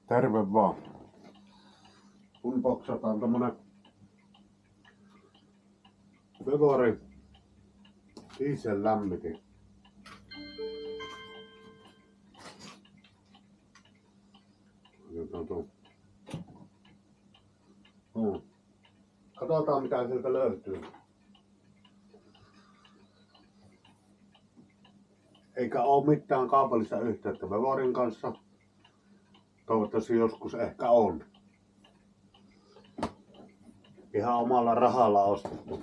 Terve vaan. Unboxataan tommonen Bevori diesel lämmitin. Katsotaan mitä sieltä löytyy. Eikä oo mitään kaupallista yhteyttä Bevorin kanssa. Toivottavasti joskus ehkä on. Ihan omalla rahalla ostettu.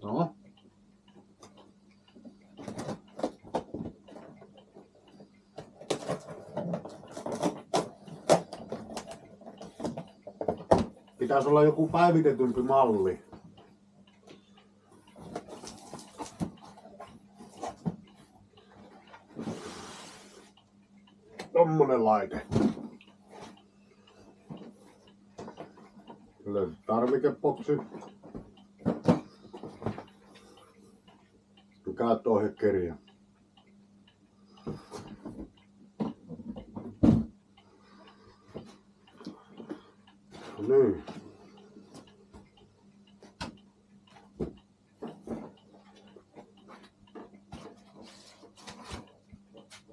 No. Pitäisi olla joku päivitetympi malli. Tommonen laite. Löytyy tarvikeboksi. Käyttöohjekirja. Niin.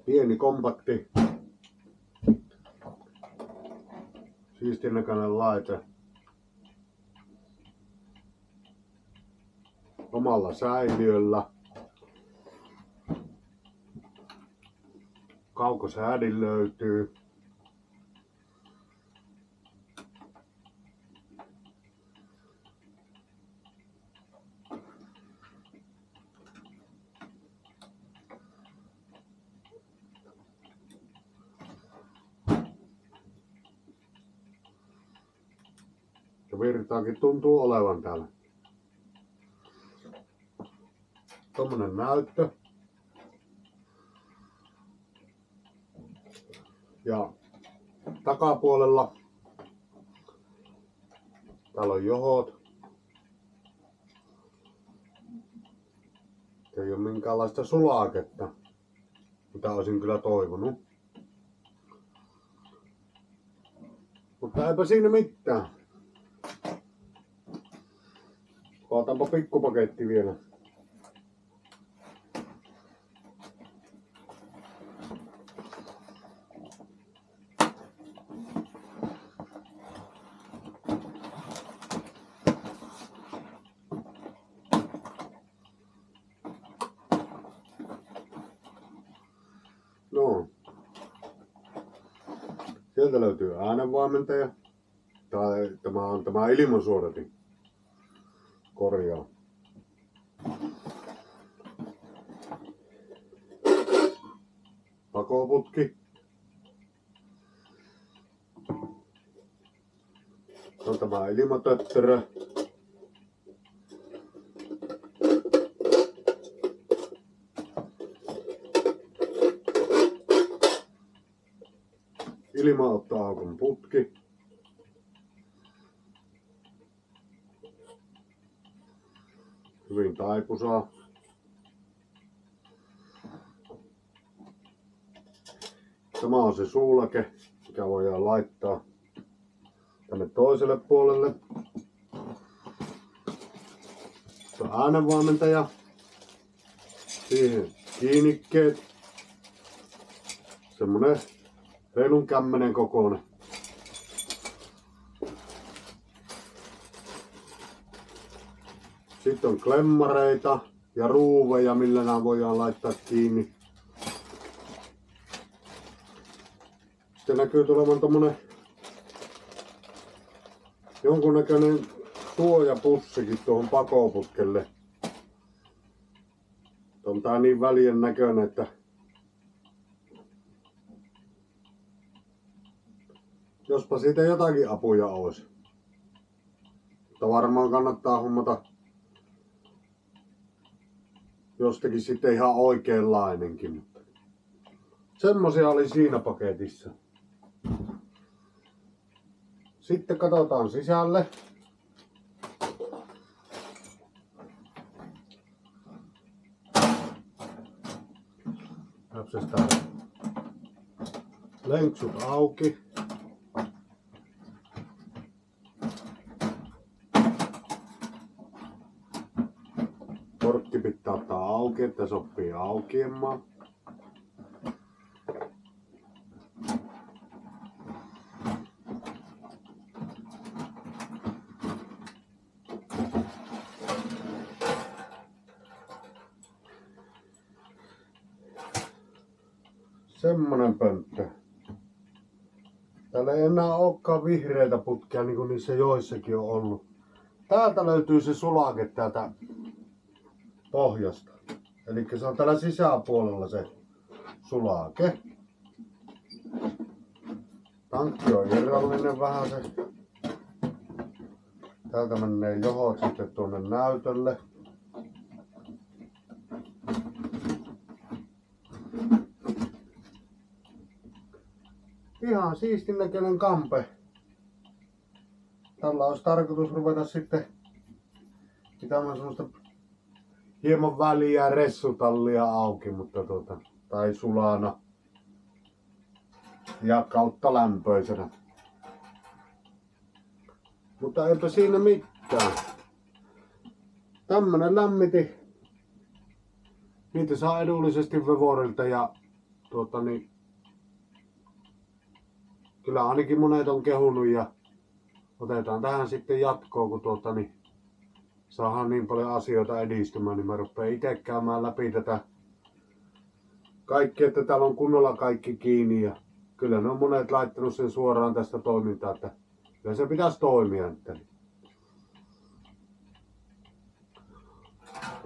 Pieni kompakti. Siistin näköinen laite. Omalla säiliöllä. Kaukosäädin löytyy. Ja virtaakin tuntuu olevan täällä. Tommonen näyttö. Ja takapuolella täällä on johot. Ei oo minkäänlaista sulaketta, mitä olisin kyllä toivonut. Mutta eipä siinä mitään. Otanpa pikkupaketti vielä. No. Sieltä löytyy äänenvaimentaja. Tämä on tämä ilmansuodatin. Korjaa. Pakoputki. On tämä ilmatötterö. Ilmaottoaukon putki. Hyvin taipusaa. Tämä on se suulake, mikä voidaan laittaa tänne toiselle puolelle. Se on äänenvaimentaja. Siihen kiinnikkeet. Semmonen reilun kämmenen kokoinen. Sitten on klemmareita ja ruuveja, millä nämä voidaan laittaa kiinni. Sitten näkyy tulevan tommonen jonkunnäköinen suojapussikin tuohon pakoputkelle. On tää niin välien näköinen, että jospa siitä jotakin apuja olisi. Mutta varmaan kannattaa hommata jostakin sitten ihan oikeanlainenkin. Mutta semmosia oli siinä paketissa. Sitten katsotaan sisälle. Napsestaan lenksut auki. Korkki pitää ottaa auki, että sopii aukeamaan. Semmonen pönttö. Täällä ei enää olekaan vihreitä putkia niin kuin niissä joissakin on ollut. Täältä löytyy se sulake täältä pohjasta. Eli se on täällä sisäpuolella se sulake. Tankki on irrallinen vähän se. Täältä menee johot sitten tuonne näytölle. Ihan siistin näköinen kampe. Tällä olisi tarkoitus ruveta sitten pitämään semmoista hieman väliä ressutallia auki, mutta tai sulana ja kautta lämpöisenä. Mutta eipä siinä mitään. Tämmönen lämmiti. Niitä saa edullisesti Vevorilta ja kyllä ainakin monet on kehunut ja otetaan tähän sitten jatkoon, kun saadaan niin paljon asioita edistymään, niin mä rupean itse käymään läpi tätä kaikki, että täällä on kunnolla kaikki kiinni ja kyllä ne on monet laittanut sen suoraan tästä toimintaa, että kyllä se pitäisi toimia.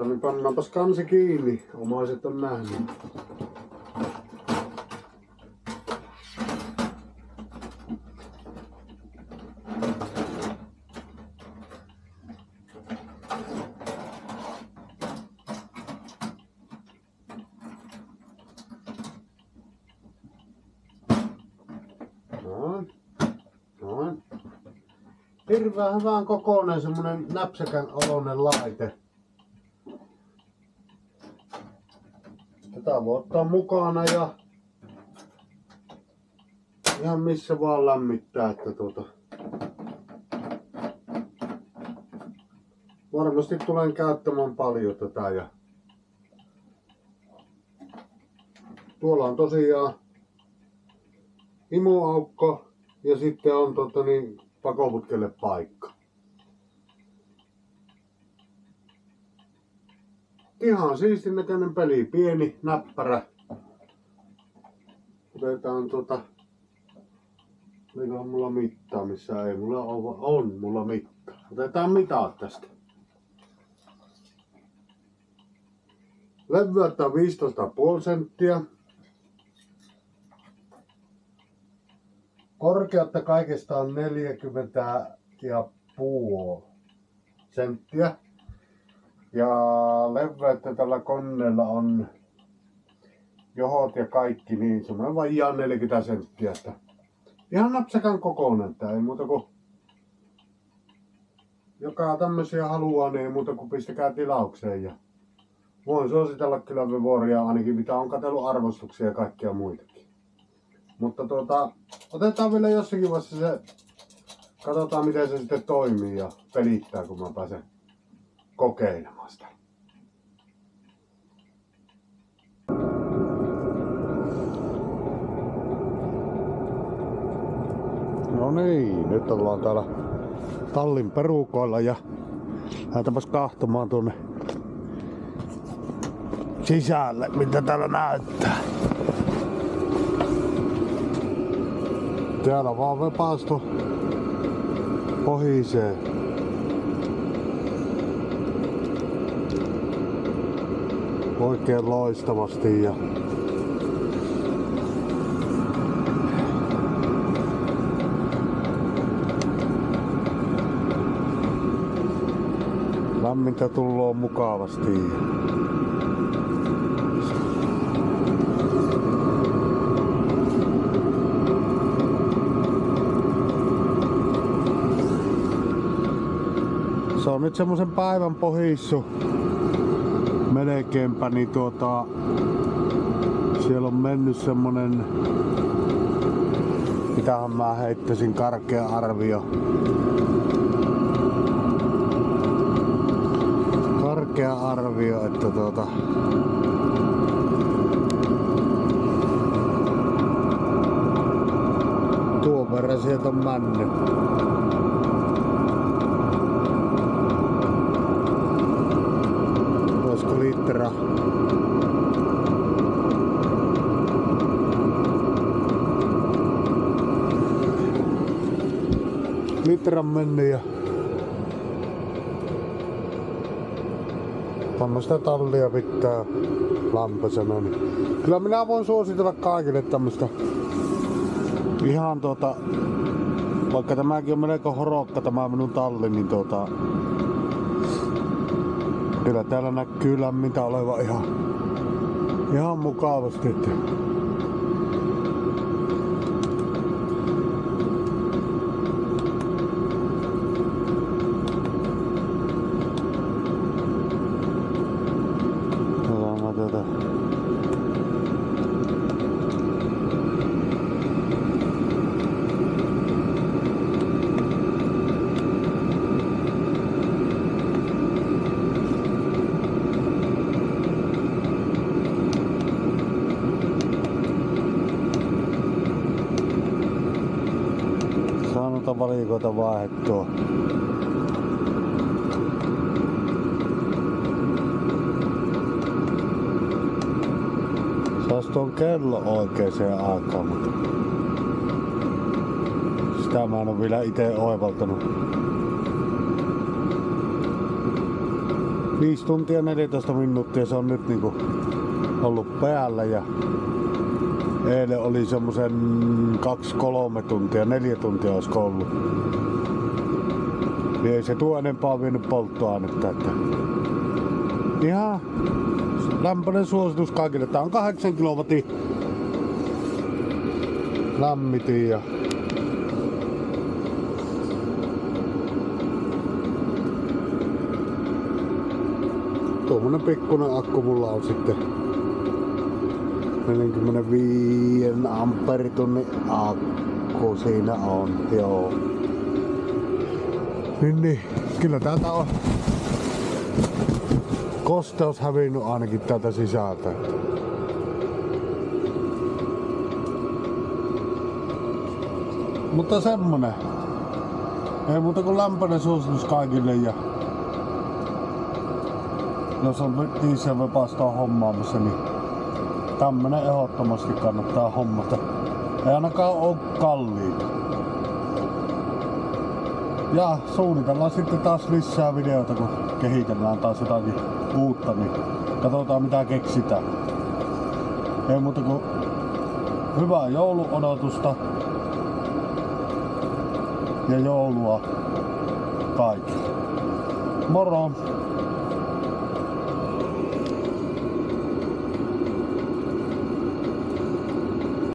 Niin pannaanpas kansi kiinni, omaiset on nähnyt. Noin. Hirveän hyvän kokoinen semmonen näpsäkän oloinen laite. Tätä voi ottaa mukana ja ihan missä vaan lämmittää, että varmasti tulen käyttämään paljon tätä ja tuolla on tosiaan imuaukko ja sitten on pakoputkelle paikka. Ihan siistin näköinen peli, pieni, näppärä. Otetaan olikohan mulla mittaa, missä ei mulla on mulla mittaa. Otetaan mitat tästä. Leveyttä on 15,5 senttiä. Korkeutta kaikesta on 40,5 senttiä. Ja leveyttä tällä koneella on johot ja kaikki niin semmoinen vajaa 40 senttiä. Ihan napsakan kokoinen, että ei muuta kuin joka tämmösiä haluaa, niin ei muuta kuin pistäkää tilaukseen. Ja voin suositella kyllä Vevoria ainakin mitä on katsellut arvostuksia ja kaikkia muitakin. Mutta otetaan vielä jossakin vaiheessa se, katsotaan miten se sitten toimii ja pelittää kun mä pääsen kokeilemaan sitä. No niin, nyt ollaan täällä tallin perukoilla ja lähdetäänpäs kahtomaan tuonne sisälle, mitä täällä näyttää. Täällä vaan vepaasto pohisee. Oikein loistavasti ja lämmintä tulloo mukavasti. Se on nyt semmosen päivän pohissu melkeinpä, niin Siellä on mennyt semmonen, mitähän mä heittäisin, karkea arvio. Karkea arvio, että tuon verran sieltä on mennyt. Olisiko litra? Litran mennyt ja tämmöstä tallia pitää lämpöisenä. Niin kyllä minä voin suositella kaikille tämmöstä ihan vaikka tämäkin on melko horokka tämä minun talli, niin kyllä täällä näkyy lämmintä oleva ihan mukavasti. Että valikoita vaihdettua. Saas tuon kello oikeeseen aikaan, mutta sitä mä en oo vielä ite oivaltanut. 5 tuntia 14 minuuttia se on nyt niinku ollut päällä ja eilen oli semmosen 2-3 tuntia, 4 tuntia olisiko ollut. Niin ei se tuo enempää vienyt polttoainetta, että ihan lämpöinen suositus kaikille. Tää on 8 kilowattia lämmitin ja tuommoinen pikkuinen akku mulla on sitten 45 amperitunnin akku siinä on, joo. Niin, kyllä täältä on kosteus hävinnyt ainakin täältä sisältä. Mutta semmonen. Ei muuta kuin lämpöinen suositus kaikille ja jos on dieselvepastoa hommaamassa, niin tämmönen ehdottomasti kannattaa hommata. Ei ainakaan oo kalliita. Ja suunnitellaan sitten taas lisää videoita, kun kehitellään taas jotakin uutta, niin katsotaan mitä keksitään. Ei muuta kuin hyvää jouluodotusta ja joulua kaikille. Moro!